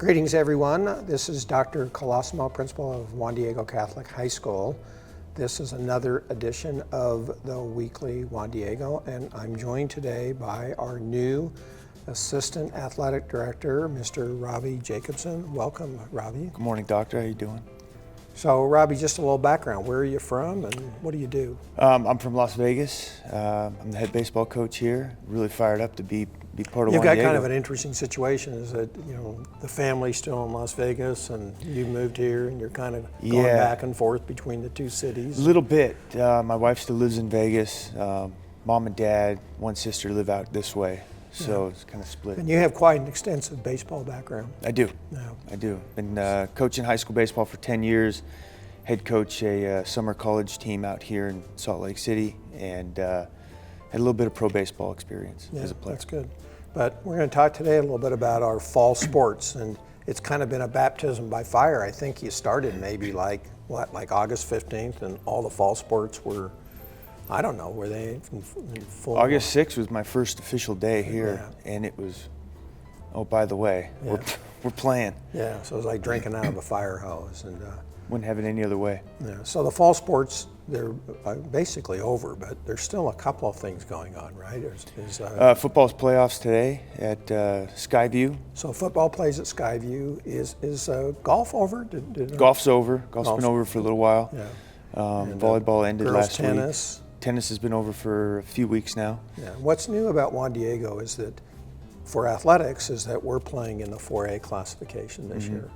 Greetings, everyone. This is Dr. Colosimo, principal of Juan Diego Catholic High School. This is another edition of the weekly Juan Diego, and I'm joined today by our new Assistant Athletic Director, Mr. Robbie Jacobson. Welcome, Robbie. Good morning, Doctor. How you doing? So, Robbie, just a little background. Where are you from, and what do you do? I'm from Las Vegas. I'm the head baseball coach here. Really fired up to be part of You've Juan got Diego. kind of an interesting situation. Is that the family's still in Las Vegas, and you moved here, and you're kind of going back and forth between the two cities. A little bit. My wife still lives in Vegas. Mom and dad, one sister live out this way, so it's kind of split. And you have quite an extensive baseball background. I do. Yeah. I do. Been coaching high school baseball for 10 years. Head coach a summer college team out here in Salt Lake City, and had a little bit of pro baseball experience as a player. That's good. But we're going to talk today a little bit about our fall sports, and it's kind of been a baptism by fire. I think you started maybe like August 15th, and all the fall sports were, I don't know, were they in full? August 6th was my first official day here, and it was, oh, by the way, we're playing. Yeah, so it was like drinking out of a fire hose. And wouldn't have it any other way. yeah, so the fall sports, they're basically over, but there's still a couple of things going on, right? Football's playoffs today at Skyview. So football plays at Skyview. Is golf over? Golf's over. Golf's been over for a little while. Yeah. Volleyball ended last week. Tennis. Tennis has been over for a few weeks now. Yeah. What's new about Juan Diego is that for athletics is that we're playing in the 4A classification this year.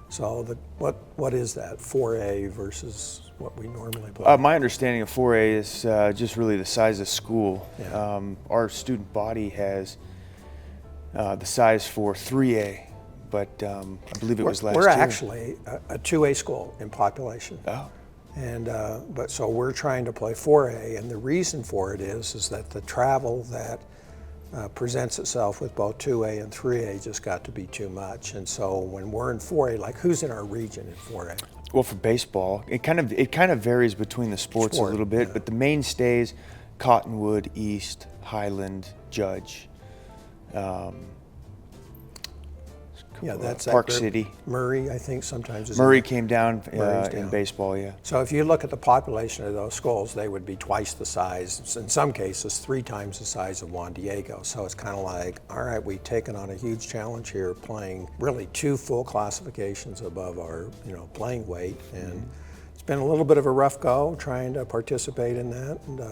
So what is that, 4A versus what we normally play? My understanding of 4A is just really the size of school. Yeah. Our student body has the size for 3A, but I believe it was last year. We're actually a 2A school in population. Oh. And but so we're trying to play 4A, and the reason for it is that the travel that presents itself with both 2A and 3A just got to be too much. And so when we're in 4A, like who's in our region in 4A? Well, for baseball, it kind of varies between the sports a little bit, but the mainstays: Cottonwood, East, Highland, Judge. That's Park City. Murray, I think sometimes is Murray came down Murray's in down. baseball, yeah. So if you look at the population of those schools, they would be twice the size, in some cases 3 times the size of Juan Diego. So it's kind of like, all right, we've taken on a huge challenge here, playing really 2 full classifications above our playing weight, and it's been a little bit of a rough go trying to participate in that. And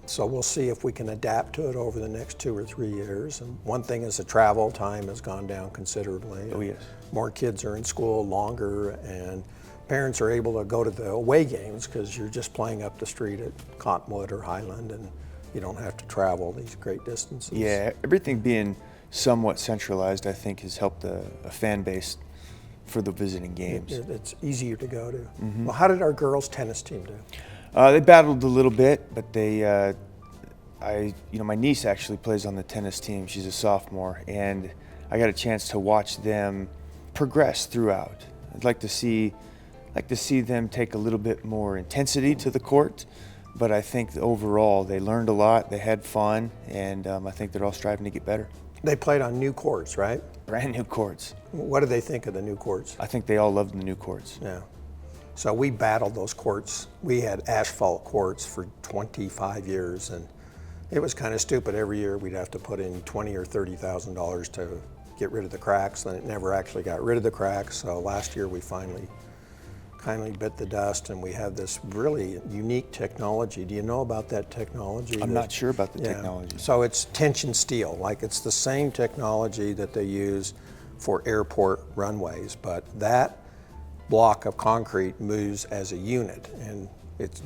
so we'll see if we can adapt to it over the next 2 or 3 years. And one thing is the travel time has gone down considerably. Oh, yes. More kids are in school longer, and parents are able to go to the away games because you're just playing up the street at Cottonwood or Highland, and you don't have to travel these great distances. Yeah, everything being somewhat centralized, I think, has helped a fan base for the visiting games. It's easier to go to. Well, how did our girls' tennis team do? They battled a little bit, but my niece actually plays on the tennis team. She's a sophomore, and I got a chance to watch them progress throughout. I'd like to see them take a little bit more intensity to the court, but I think overall they learned a lot, they had fun, and I think they're all striving to get better. They played on new courts, right? Brand new courts. What do they think of the new courts? I think they all loved the new courts. Yeah. So we battled those courts. We had asphalt courts for 25 years, and it was kind of stupid. Every year we'd have to put in $20,000 or $30,000 to get rid of the cracks, and it never actually got rid of the cracks. So last year we finally bit the dust, and we have this really unique technology. Do you know about that technology? I'm not sure about the technology. So it's tension steel. Like, it's the same technology that they use for airport runways, but that block of concrete moves as a unit, and it's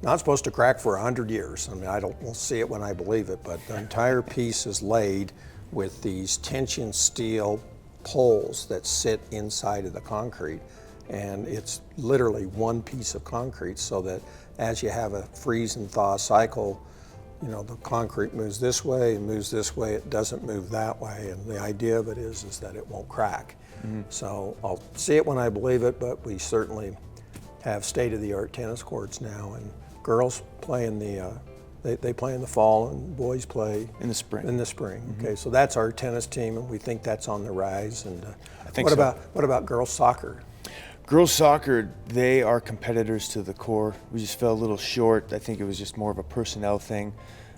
not supposed to crack for 100 years. I mean, we'll see it when I believe it, but the entire piece is laid with these tension steel poles that sit inside of the concrete, and it's literally one piece of concrete, so that as you have a freeze and thaw cycle, the concrete moves this way and moves this way, it doesn't move that way, and the idea of it is that it won't crack. So I'll see it when I believe it, but we certainly have state-of-the-art tennis courts now, and girls play in the They play in the fall and boys play in the spring. In the spring. Okay, so that's our tennis team, and we think that's on the rise. And I think what about girls soccer? Girls soccer, they are competitors to the core. We just fell a little short. I think it was just more of a personnel thing.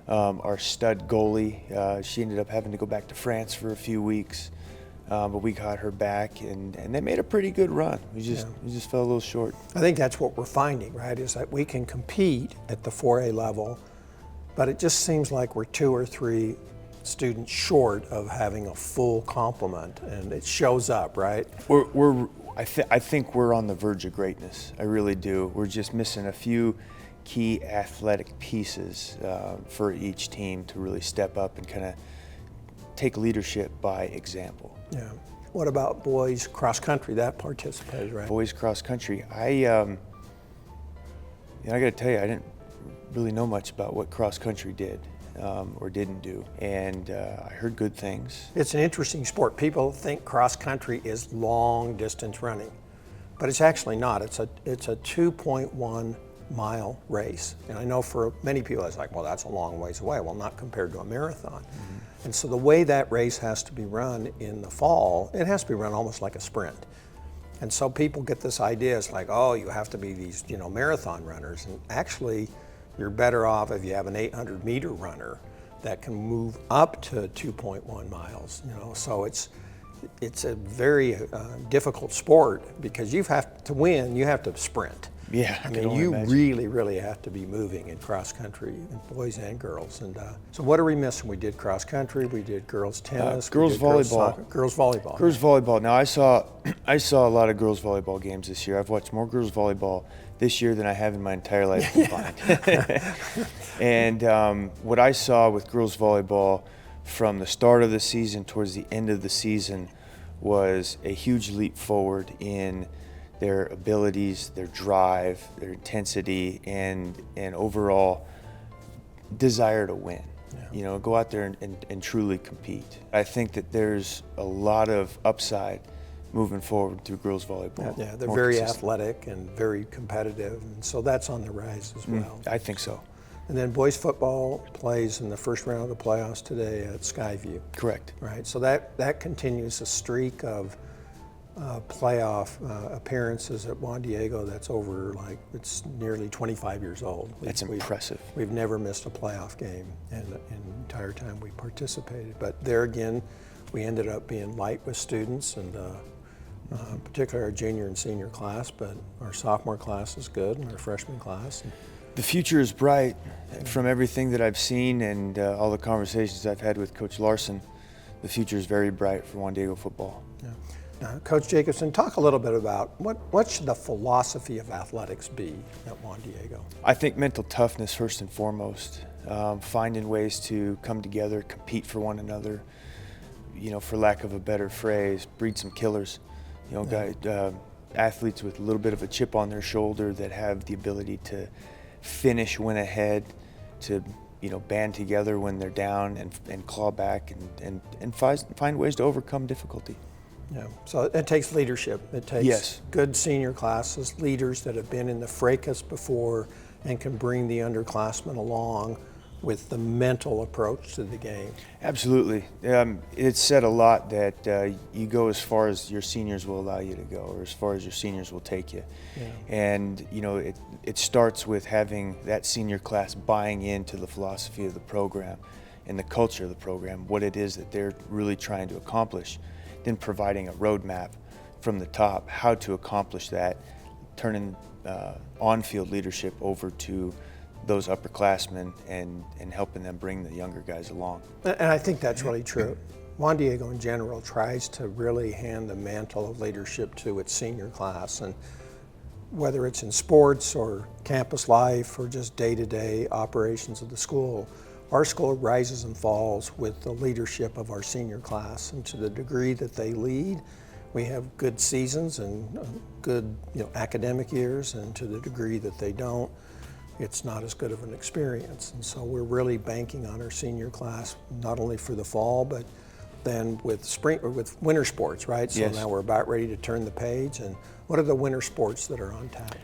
Our stud goalie, she ended up having to go back to France for a few weeks, but we got her back, and they made a pretty good run. We just fell a little short. I think that's what we're finding, right, is that we can compete at the 4A level, but it just seems like we're 2 or 3 students short of having a full complement, and it shows up, right? I think we're on the verge of greatness. I really do. We're just missing a few key athletic pieces for each team to really step up and kind of take leadership by example. Yeah. What about boys cross country? That participated, right? Boys cross country. I got to tell you, I didn't really know much about what cross country did or didn't do, and I heard good things. It's an interesting sport. People think cross country is long distance running, but it's actually not. It's a 2.1 mile race, and I know for many people it's like, well, that's a long ways away. Well, not compared to a marathon. Mm-hmm. And so the way that race has to be run in the fall, it has to be run almost like a sprint. And so people get this idea, it's like, oh, you have to be these, marathon runners. And actually, you're better off if you have an 800-meter runner that can move up to 2.1 miles. So it's a very difficult sport because you have to win. You have to sprint. Yeah, I mean, you really, really have to be moving in cross country, boys and girls. And so, what are we missing? We did cross country. We did girls tennis. Girls volleyball. Girls volleyball. Girls volleyball. Now, I saw a lot of girls volleyball games this year. I've watched more girls volleyball this year than I have in my entire life combined. And what I saw with girls volleyball from the start of the season towards the end of the season was a huge leap forward in their abilities, their drive, their intensity, and overall desire to win. Yeah. Go out there and truly compete. I think that there's a lot of upside moving forward through girls volleyball. Yeah, they're very athletic and very competitive, and so that's on the rise as well. I think so. And then boys football plays in the first round of the playoffs today at Skyview. Correct. Right, so that continues a streak of playoff appearances at Juan Diego that's over, it's nearly 25 years old. That's impressive. We've never missed a playoff game in the entire time we participated. But there again, we ended up being light with students, and particularly our junior and senior class, but our sophomore class is good, and our freshman class. The future is bright. From everything that I've seen and all the conversations I've had with Coach Larson, the future is very bright for Juan Diego football. Yeah. Coach Jacobson, talk a little bit about what should the philosophy of athletics be at Juan Diego? I think mental toughness first and foremost, finding ways to come together, compete for one another, for lack of a better phrase, breed some killers. Athletes with a little bit of a chip on their shoulder that have the ability to finish, win ahead, to band together when they're down and claw back and find ways to overcome difficulty. Yeah, so it takes leadership. It takes good senior classes, leaders that have been in the fracas before and can bring the underclassmen along with the mental approach to the game. Absolutely. It's said a lot that you go as far as your seniors will allow you to go, or as far as your seniors will take you. Yeah. And it starts with having that senior class buying into the philosophy of the program and the culture of the program, what it is that they're really trying to accomplish. Then providing a roadmap from the top, how to accomplish that, turning on-field leadership over to those upperclassmen and helping them bring the younger guys along. And I think that's really true. Juan Diego in general tries to really hand the mantle of leadership to its senior class, and whether it's in sports or campus life or just day-to-day operations of the school, our school rises and falls with the leadership of our senior class, and to the degree that they lead, we have good seasons and good academic years, and to the degree that they don't, it's not as good of an experience. And so we're really banking on our senior class, not only for the fall, but then with spring or with winter sports, right? So now we're about ready to turn the page. And what are the winter sports that are on tap?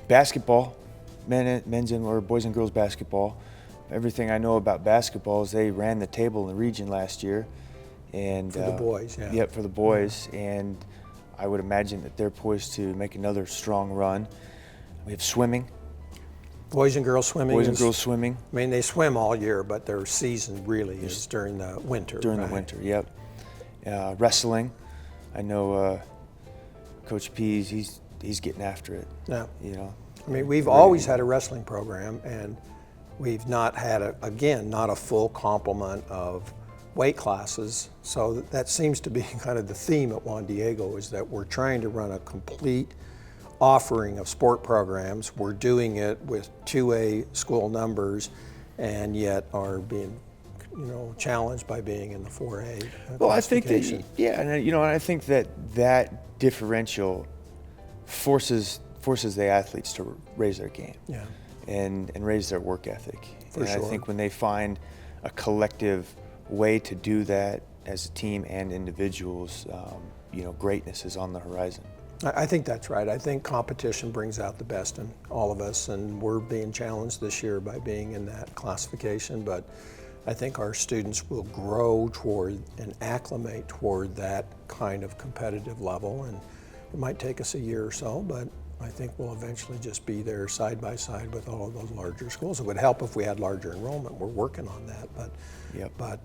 Basketball, men's and or boys and girls basketball. everything I know about basketball is they ran the table in the region last year. And For the boys, yeah. Yep, for the boys. And I would imagine that they're poised to make another strong run. We have swimming. Boys and girls swimming. Boys and girls swimming. I mean, they swim all year, but their season really is during the winter. During the winter, yep. Wrestling. I know Coach Pease, he's getting after it. Yeah. You know. I mean, we've always had a wrestling program, and we've not had, not a full complement of weight classes. So that seems to be kind of the theme at Juan Diego, is that we're trying to run a complete offering of sport programs. We're doing it with 2A school numbers, and yet are being, challenged by being in the 4A. Well, I think that, and I think that differential forces the athletes to raise their game, and raise their work ethic. For sure. I think when they find a collective way to do that as a team and individuals, greatness is on the horizon. I think that's right. I think competition brings out the best in all of us, and we're being challenged this year by being in that classification, but I think our students will grow toward and acclimate toward that kind of competitive level, and it might take us a year or so, but I think we'll eventually just be there side by side with all of those larger schools. It would help if we had larger enrollment. We're working on that, but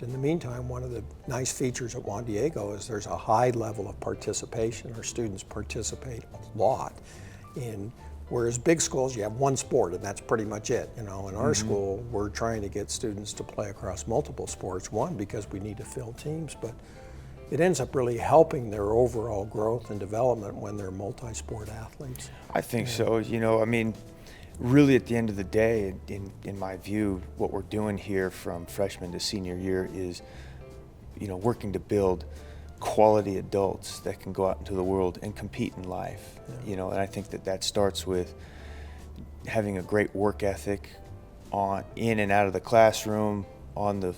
in the meantime, one of the nice features at Juan Diego is there's a high level of participation. Our students participate a lot whereas big schools, you have one sport and that's pretty much it. In our school, we're trying to get students to play across multiple sports. One, because we need to fill teams, but it ends up really helping their overall growth and development when they're multi-sport athletes. I think so. Really at the end of the day, in my view, what we're doing here from freshman to senior year is, working to build quality adults that can go out into the world and compete in life. And I think that starts with having a great work ethic in and out of the classroom, on the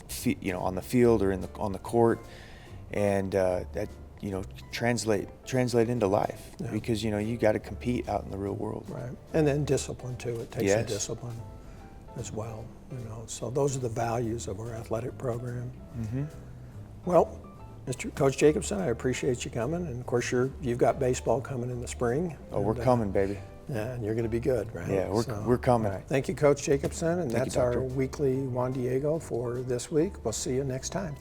field or on the court, and that translate into life, because you got to compete out in the real world. Right, and then discipline too. It takes a discipline as well. So those are the values of our athletic program. Well, Mr. Coach Jacobson, I appreciate you coming, and of course you've got baseball coming in the spring. Oh, we're coming, baby. Yeah, and you're going to be good, right? Yeah, we're coming. Right. Thank you, Coach Jacobson, and Thank that's you, our Doctor. weekly Juan Diego for this week. We'll see you next time.